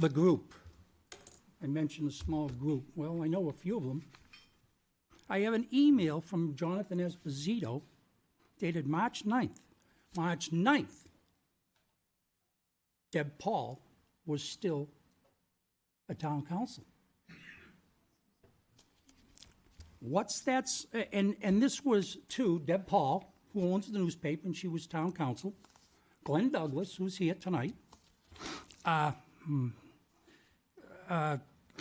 the group. I mentioned a small group. Well, I know a few of them. I have an email from Jonathan Esposito dated March 9th. March 9th, Deb Paul was still a town council. What's that, and this was to Deb Paul, who owns the newspaper, and she was town council, Glenn Douglas, who's here tonight,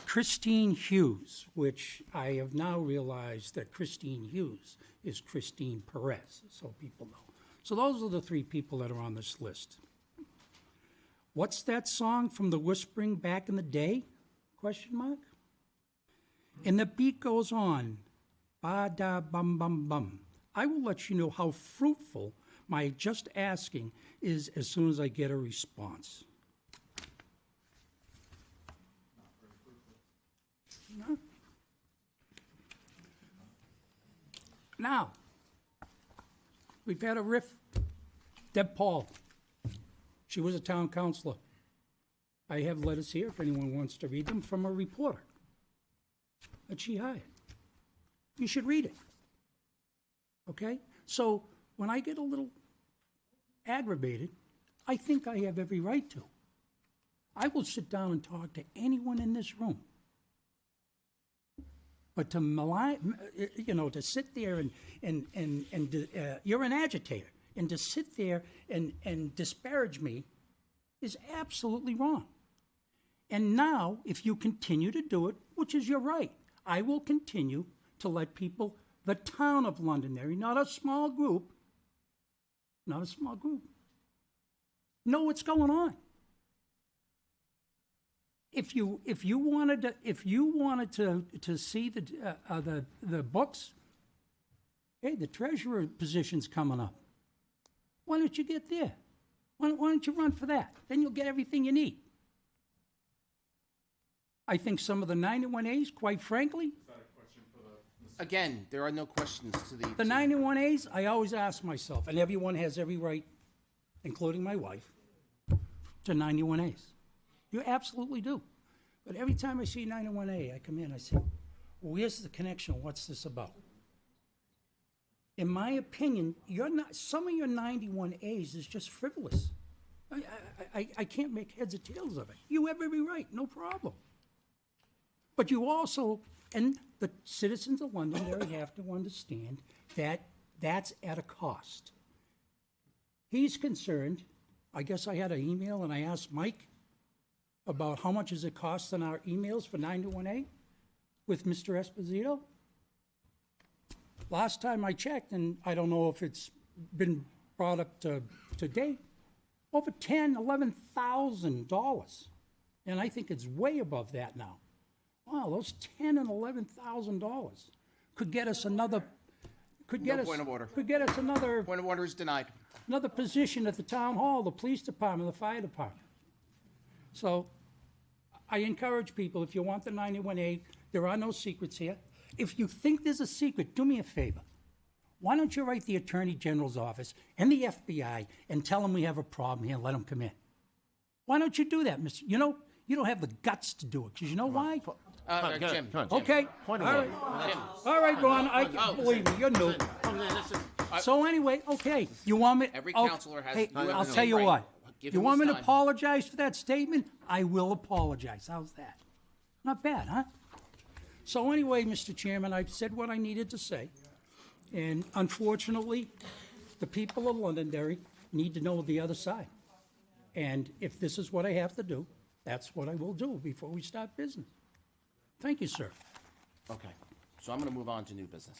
Christine Hughes, which I have now realized that Christine Hughes is Christine Perez, so people know. So those are the three people that are on this list. What's that song from the Whispering back in the day? Question mark. And the beat goes on. Ba-da-bum-bum-bum. I will let you know how fruitful my just asking is as soon as I get a response. No. Now, we've had a riff. Deb Paul, she was a town councilor. I have letters here, if anyone wants to read them, from a reporter that she hired. You should read it. Okay? So when I get a little aggravated, I think I have every right to. I will sit down and talk to anyone in this room. But to malign, to sit there and you're an agitator, and to sit there and disparage me is absolutely wrong. And now, if you continue to do it, which is your right, I will continue to let people, the town of Londonderry, not a small group, know what's going on. If you wanted to see the books, hey, the treasurer position's coming up. Why don't you get there? Why don't you run for that? Then you'll get everything you need. I think some of the 91As, quite frankly. Again, there are no questions to the. The 91As, I always ask myself, and everyone has every right, including my wife, to 91As. You absolutely do. But every time I see 91A, I come in, I say, where's the connection? What's this about? In my opinion, some of your 91As is just frivolous. I can't make heads or tails of it. You have every right, no problem. But you also, and the citizens of Londonderry have to understand that that's at a cost. He's concerned, I guess I had an email and I asked Mike about how much does it cost on our emails for 91A with Mr. Esposito. Last time I checked, and I don't know if it's been brought up to date, over $10,000, $11,000. And I think it's way above that now. Wow, those $10,000 and $11,000 could get us another. Point of order. Could get us another. Point of order is denied. Another position at the town hall, the police department, the fire department. So I encourage people, if you want the 91A, there are no secrets here. If you think there's a secret, do me a favor. Why don't you write the Attorney General's office and the FBI and tell them we have a problem here and let them come in? Why don't you do that, Mr.? You don't have the guts to do it, because you know why? Jim. Okay. Point of All order. right. All right, Ron, believe me, you're new. So anyway, okay, you want me? Every oh, counselor has- Hey, you have I'll the tell you right. what. Give You him want me his to time. apologize for that statement? I will apologize. How's that? Not bad, huh? So anyway, Mr. Chairman, I've said what I needed to say. And unfortunately, the people of Londonderry need to know the other side. And if this is what I have to do, that's what I will do before we start business. Thank you, sir. Okay, so I'm going to move on to new business.